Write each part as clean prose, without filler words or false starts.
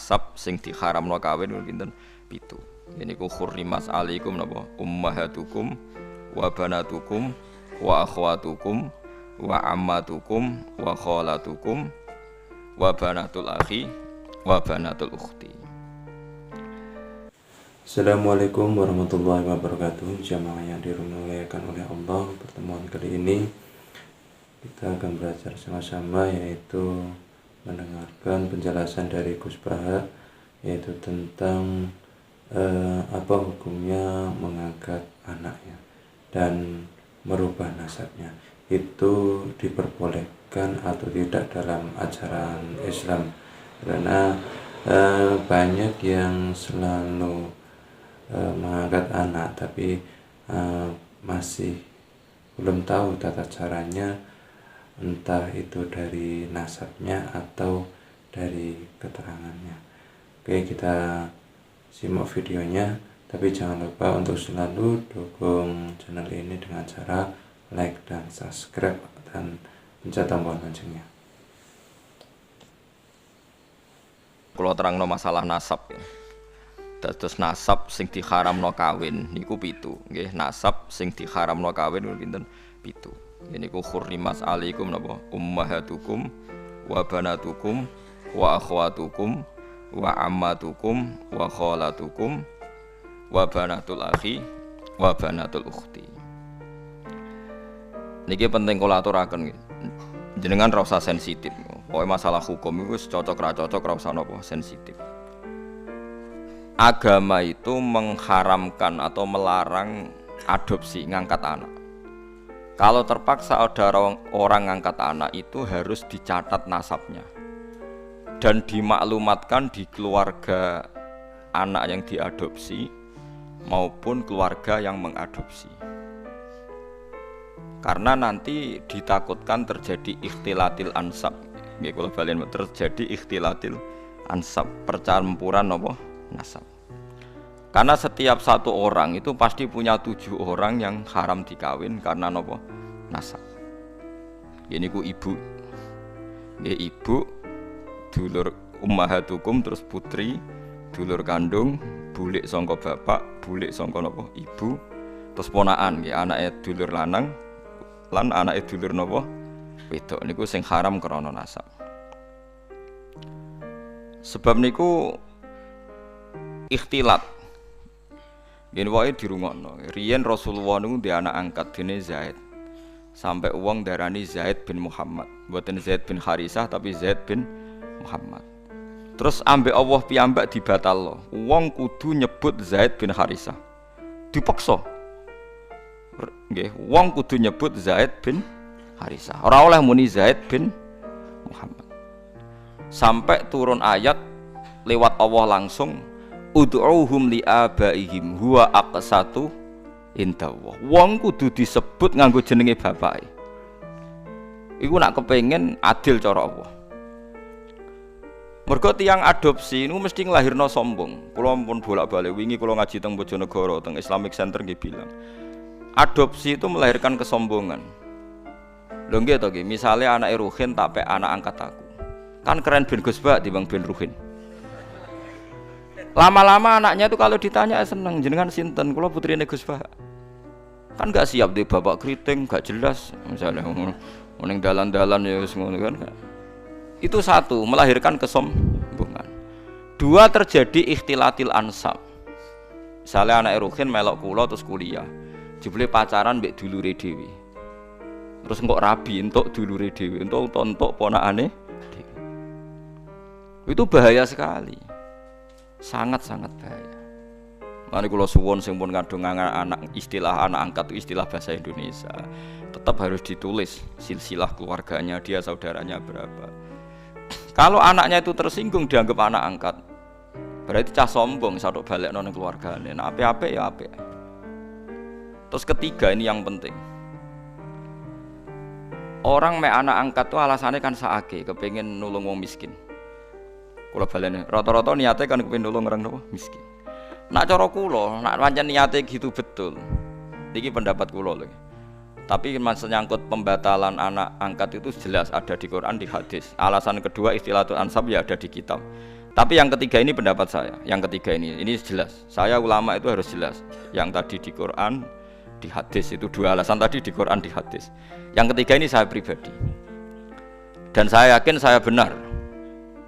nasab sing diharamno kawin pinten 7. Niku hurrimat alaikum napa ummahatukum wa banatukum wa akhwatukum wa ammatukum wa khalatukum wa banatul akhi wa banatul ukhti. Assalamualaikum warahmatullahi wabarakatuh. Jamaah yang dimuliakan oleh Allah, pertemuan kali ini kita akan belajar sama-sama, yaitu mendengarkan penjelasan dari Gus Baha, yaitu tentang apa hukumnya mengangkat anaknya dan merubah nasabnya. Itu diperbolehkan atau tidak dalam ajaran Islam, karena banyak yang selalu mengangkat anak tapi masih belum tahu tata caranya, entah itu dari nasabnya atau dari keterangannya. Oke, kita simak videonya, tapi jangan lupa untuk selalu dukung channel ini dengan cara like dan subscribe dan pencet tombol loncengnya. Kalau terangno masalah nasab ya. Dados nasab sing diharamno kawin niku 7 nggih. Nasab sing diharamno kawin pinten 7. Niku hurrimat alaikum napa ummahatukum wa banatukum wa akhwatukum wa ammatukum wa khalatukum wa banatul akhi wa banatul ukhti. Niki penting kula aturaken nggih. Jenengan ra usah sensitif. Pokoke masalah hukum iku wis cocok ra cocok ra usah napa sensitif. Agama itu mengharamkan atau melarang adopsi ngangkat anak. Kalau terpaksa ada orang ngangkat anak, itu harus dicatat nasabnya dan dimaklumatkan di keluarga anak yang diadopsi maupun keluarga yang mengadopsi. Karena nanti ditakutkan terjadi ikhtilatil ansab. Nggih kula balen terjadi ikhtilatil ansab, percampuran napa nasab. Karena setiap satu orang itu pasti punya 7 orang yang haram dikawin karena nopo nasab. Ini ku ibu, nggih ibu, dulur ummahatukum terus putri, dulur kandung, bulik sangka bapak, bulik sangka nopo ibu, terus ponakan, nggih anake dulur lanang, lan anake dulur nopo wedok. Niku sing haram krana nasab. Sebab niku ikhtilat. Yen wae dirungokno. Riyen Rasulullah niku ndek anak angkat dene Zaid. Sampai wong darani Zaid bin Muhammad. Mboten Zaid bin Harisah tapi Zaid bin Muhammad. Terus ambek Allah piyambak dibatalno. Wong kudu nyebut Zaid bin Harisah. Dipaksa. Nggih, wong kudu nyebut Zaid bin Harisah. Ora oleh muni Zaid bin Muhammad. Sampai turun ayat lewat Allah langsung, ud'uuhum li abaihim huwa aqsatu indallah. Wong kudu disebut nganggo jenenge bapake. Iku nak kepengin adil cara Allah. Mergo tiyang adopsi niku mesti nglahirno sombong. Kula pun bolak-balik wingi kula ngaji teng Bojonegoro teng Islamic Center nggih bilang. Adopsi itu melahirkan kesombongan. Lho nggih to nggih, misale anake Ruhin tak pek anak angkat aku. Kan keren ben Gus Bak timbang ben Ruhin. Lama-lama anaknya itu kalau ditanya seneng, jenengan sinten? Kula putrine Gus Bah. Kan enggak siap di bapak keriting, enggak jelas. Misalnya ning dalan-dalan ya wis ngono kan. Itu satu, melahirkan kesombongan. 2, terjadi ikhtilatil ansab. Misalnya anak Ruhin melok kula terus kuliah. Jebule pacaran mbek dulure dhewe. Terus engkok rabi entuk dulure dhewe, entuk ponakane dhewe. Itu bahaya sekali. Sangat-sangat bahaya. Mari kula suwun sing pun kadung anak istilah anak angkat itu istilah bahasa Indonesia. Tetap harus ditulis silsilah keluarganya, dia saudaranya berapa. Kalau anaknya itu tersinggung dianggap anak angkat, berarti cah sombong sadok balekno nang keluargane. Nah, apik-apik ya apik. Terus ketiga ini yang penting. Orang mek anak angkat itu alasannya kan saake, kepengin nulung wong miskin. Kula balene rata-rata niate kan kepengin nulung orang napa miskin. Nak cara kula, nak pancen niate gitu betul. Iki pendapat kula lho. Tapi maksudnya nyangkut pembatalan anak angkat itu jelas ada di Quran, di hadis. Alasan kedua istilatul ansab ya ada di kitab. Tapi yang ketiga ini pendapat saya. Yang ketiga ini jelas. Saya ulama itu harus jelas. Yang tadi di Quran, di hadis itu dua alasan tadi di Quran, di hadis. Yang ketiga ini saya pribadi. Dan saya yakin saya benar.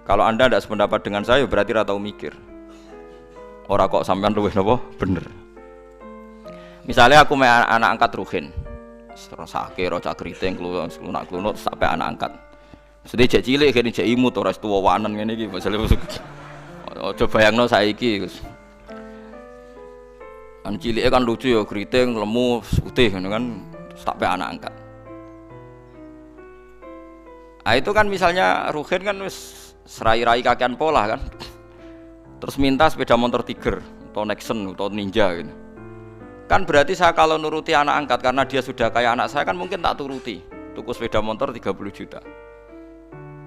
Kalau Anda tidak sependapat dengan saya berarti ora tau mikir. Ora kok sampean luwih napa bener. Misalnya aku anak angkat Ruhin. Terus sakit roca keriting klunak-klunut sampai anak angkat. Sedih cek cilik kene cek imut ora tuwa wanen ngene iki misale aja bayangno saiki Gus. An cilike kan lucu ya keriting lemu putih ngono kan sampai anak angkat. Ah itu kan misalnya Ruhin kan wis serai-rai kakean pola kan. Terus minta sepeda motor Tiger atau Nexon atau Ninja gitu. Kan berarti saya kalau nuruti anak angkat karena dia sudah kayak anak saya kan mungkin tak turuti. Tuku sepeda motor 30 juta.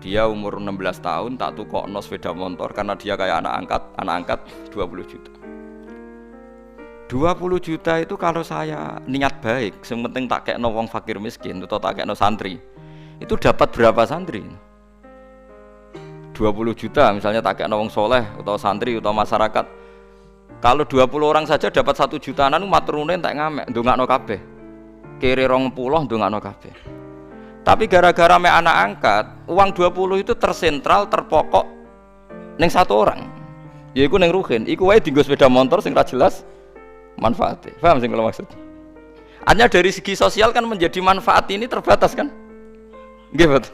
Dia umur 16 tahun tak tukokno sepeda motor karena dia kayak anak angkat 20 juta. 20 juta itu kalau saya niat baik, yang penting tak kekno wong fakir miskin atau tak kekno santri. Itu dapat berapa santri? 20 juta misalnya tak kekno wong soleh atau santri atau masyarakat. Kalau 20 orang saja dapat 1 jutaan anu maturune tak ngamek ndongakno kabeh. Kere 20 ndongakno kabeh. Tapi gara-gara me anak angkat, uang 20 itu tersentral, terpokok ning satu orang. Yaiku ning Ruhin, iku wae dienggo sepeda motor sing ra jelas manfaatnya. Paham sing kula maksud? Hanya dari segi sosial kan menjadi manfaat ini terbatas kan? Nggih, betul.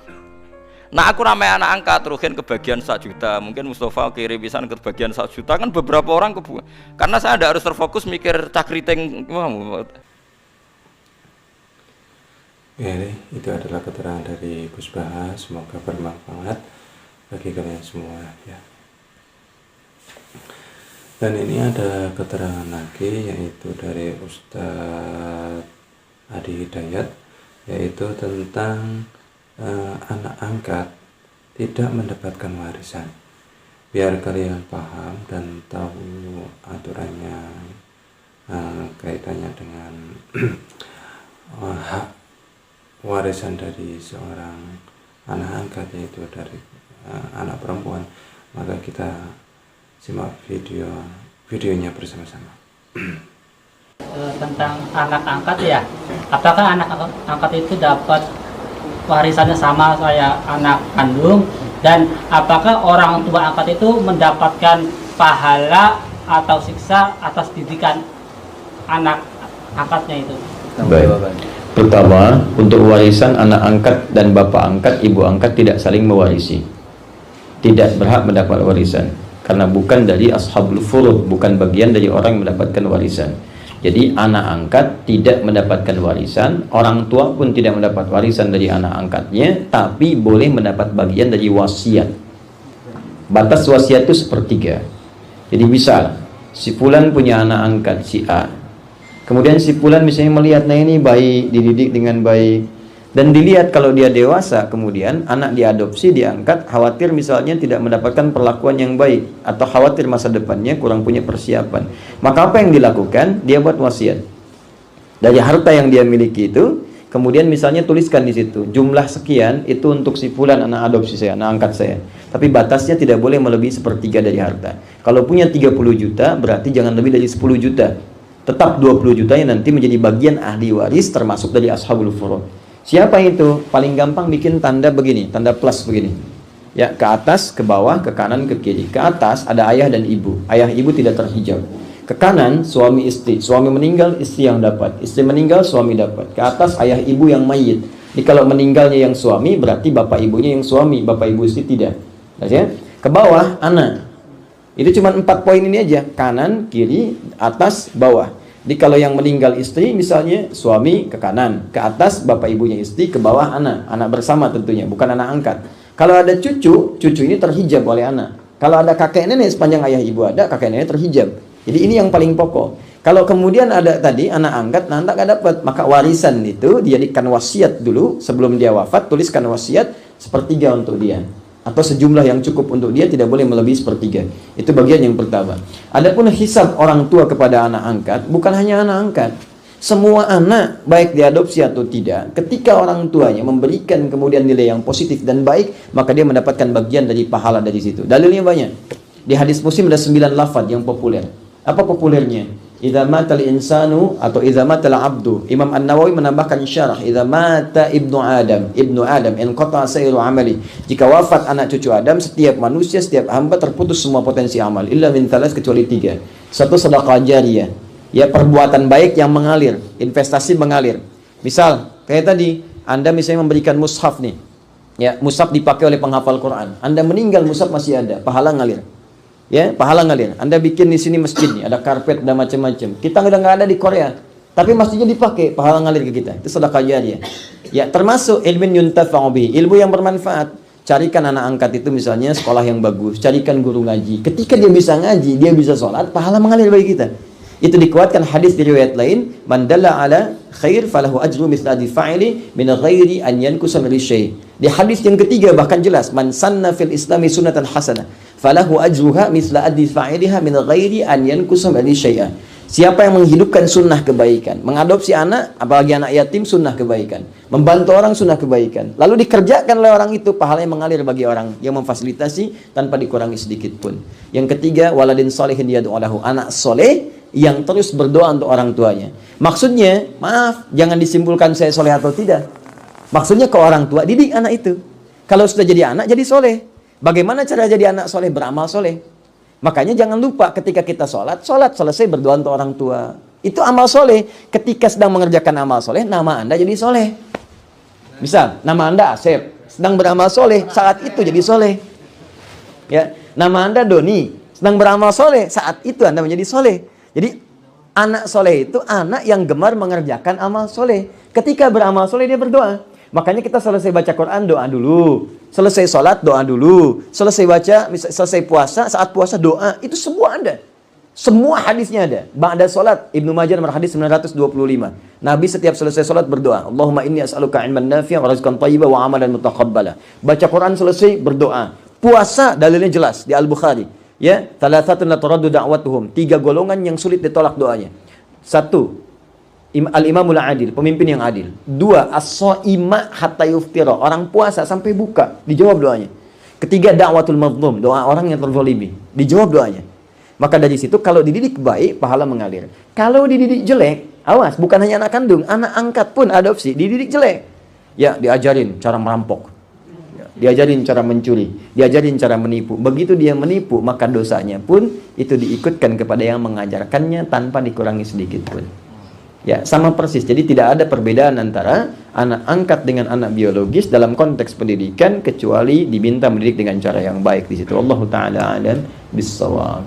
Nah aku rame anak angkat Ruhin kebagian 1 juta, mungkin Mustafa kirim pisan kebagian 1 juta kan beberapa orang karena saya ada harus terfokus mikir cakriting. Ya, itu adalah keterangan dari Gus Baha, semoga bermanfaat bagi kalian semua ya. Dan ini ada keterangan lagi yaitu dari Ustadz Adi Hidayat, yaitu tentang anak angkat tidak mendapatkan warisan. Biar kalian paham dan tahu aturannya kaitannya dengan hak warisan dari seorang anak angkat, yaitu dari anak perempuan, maka kita simak videonya bersama-sama. Tentang anak angkat ya, apakah anak angkat itu dapat warisannya sama saya anak kandung, dan apakah orang tua angkat itu mendapatkan pahala atau siksa atas didikan anak angkatnya itu? Baik. Pertama, untuk warisan anak angkat dan bapak angkat, ibu angkat tidak saling mewarisi. Tidak berhak mendapat warisan karena bukan dari ashabul furud, bukan bagian dari orang yang mendapatkan warisan. Jadi anak angkat tidak mendapatkan warisan, orang tua pun tidak mendapat warisan dari anak angkatnya, tapi boleh mendapat bagian dari wasiat. Batas wasiat itu 1/3. Jadi bisa si fulan punya anak angkat si A. Kemudian si fulan misalnya melihat, nah ini baik, dididik dengan baik, dan dilihat kalau dia dewasa, kemudian anak diadopsi, diangkat, khawatir misalnya tidak mendapatkan perlakuan yang baik, atau khawatir masa depannya kurang punya persiapan. Maka apa yang dilakukan? Dia buat wasiat. Dari harta yang dia miliki itu, kemudian misalnya tuliskan di situ, jumlah sekian itu untuk si fulan anak adopsi saya, anak angkat saya. Tapi batasnya tidak boleh melebihi 1/3 dari harta. Kalau punya 30 juta, berarti jangan lebih dari 10 juta. Tetap 20 jutanya nanti menjadi bagian ahli waris termasuk dari ashabul furud. Siapa itu? Paling gampang bikin tanda begini, tanda plus begini. Ya, ke atas, ke bawah, ke kanan, ke kiri. Ke atas ada ayah dan ibu. Ayah ibu tidak terhijab. Ke kanan suami istri. Suami meninggal, istri yang dapat. Istri meninggal, suami dapat. Ke atas ayah ibu yang mayit. Jadi kalau meninggalnya yang suami, berarti bapak ibunya yang suami, bapak ibu istri tidak. Ya? Ke bawah anak. Itu cuma 4 poin ini aja, kanan, kiri, atas, bawah. Jadi kalau yang meninggal istri misalnya suami ke kanan, ke atas bapak ibunya istri, ke bawah anak, anak bersama tentunya, bukan anak angkat. Kalau ada cucu, cucu ini terhijab oleh anak. Kalau ada kakek nenek sepanjang ayah ibu ada, kakek nenek terhijab. Jadi ini yang paling pokok. Kalau kemudian ada tadi anak angkat, nah anak gak dapat, maka warisan itu dijadikan wasiat dulu sebelum dia wafat, tuliskan wasiat 1/3 untuk dia. Atau sejumlah yang cukup untuk dia, tidak boleh melebihi 1/3. Itu bagian yang pertama. Adapun hisab orang tua kepada anak angkat, bukan hanya anak angkat. Semua anak, baik diadopsi atau tidak, ketika orang tuanya memberikan kemudian nilai yang positif dan baik, maka dia mendapatkan bagian dari pahala dari situ. Dalilnya banyak. Di hadis Muslim ada 9 lafaz yang populer. Apa populernya? Idza matal insanu atau idza matal abdu. Imam An-Nawawi menambahkan syarah, idza mata ibnu Adam in qata sayru amali. Jika wafat anak cucu Adam, setiap manusia, setiap hamba terputus semua potensi amal illa min thalas, kecuali 3. Satu, sedekah jariyah. Ya, perbuatan baik yang mengalir, investasi mengalir. Misal, kayak tadi, Anda misalnya memberikan mushaf nih. Ya, mushaf dipakai oleh penghafal Quran. Anda meninggal, mushaf masih ada, pahala ngalir. Ya, pahala ngalir. Anda bikin di sini masjid nih, ada karpet, ada macam-macam. Kita udah nggak ada di Korea, tapi masjidnya dipakai, pahala ngalir ke kita. Itu sedekah jariyah. Ya, termasuk ilmin yuntafa'u bihi, ilmu yang bermanfaat. Carikan anak angkat itu misalnya sekolah yang bagus, carikan guru ngaji. Ketika dia bisa ngaji, dia bisa sholat, pahala mengalir bagi kita. Itu dikuatkan hadis di riwayat lain, man dalla ala khair falahu ajru mithla fa'ili min ghairi an yankusa min syai'. Di hadis yang ketiga bahkan jelas, man sanna fil islami sunnatan hasanah falahu ajruha mithla fa'iliha min ghairi an yankusa min syai'a. Siapa yang menghidupkan sunnah kebaikan, mengadopsi anak, apalagi anak yatim, sunnah kebaikan, membantu orang, sunnah kebaikan, lalu dikerjakan oleh orang itu, pahalanya mengalir bagi orang yang memfasilitasi tanpa dikurangi sedikit pun. Yang ketiga, waladin sholihin yad'u lahu, anak soleh yang terus berdoa untuk orang tuanya. Maksudnya, maaf, jangan disimpulkan saya soleh atau tidak. Maksudnya ke orang tua, didik anak itu. Kalau sudah jadi anak, jadi soleh. Bagaimana cara jadi anak soleh? Beramal soleh. Makanya jangan lupa ketika kita sholat selesai berdoa untuk orang tua. Itu amal soleh. Ketika sedang mengerjakan amal soleh, nama Anda jadi soleh. Misal, nama Anda Asep, sedang beramal soleh, saat itu jadi soleh. Ya, nama Anda Doni, sedang beramal soleh, saat itu Anda menjadi soleh. Jadi anak soleh itu anak yang gemar mengerjakan amal soleh. Ketika beramal soleh dia berdoa. Makanya kita selesai baca Quran doa dulu, selesai sholat doa dulu, selesai puasa, saat puasa doa. Itu semua ada. Semua hadisnya ada. Ba'da sholat, Ibnu Majah nomor hadis 925. Nabi setiap selesai sholat berdoa, Allahumma inni as'aluka ilman nafi'a wa rizqan thayyiban wa amalan mutaqabbala. Baca Quran selesai berdoa. Puasa dalilnya jelas di Al-Bukhari. Ya, thalathatun la turaddu da'watuhum. 3 golongan yang sulit ditolak doanya. 1, al-imamul adil, pemimpin yang adil. 2, as-shaima hatta yuftira, orang puasa sampai buka, dijawab doanya. 3, da'watul mazlum, doa orang yang terzalimi, dijawab doanya. Maka dari situ kalau dididik baik, pahala mengalir. Kalau dididik jelek, awas, bukan hanya anak kandung, anak angkat pun adopsi, dididik jelek. Ya, diajarin cara merampok. Diajarin cara mencuri, diajarin cara menipu. Begitu dia menipu, maka dosanya pun itu diikutkan kepada yang mengajarkannya tanpa dikurangi sedikit pun. Ya, sama persis. Jadi tidak ada perbedaan antara anak angkat dengan anak biologis dalam konteks pendidikan kecuali diminta mendidik dengan cara yang baik di situ. Allahu taala a'lam bissawab.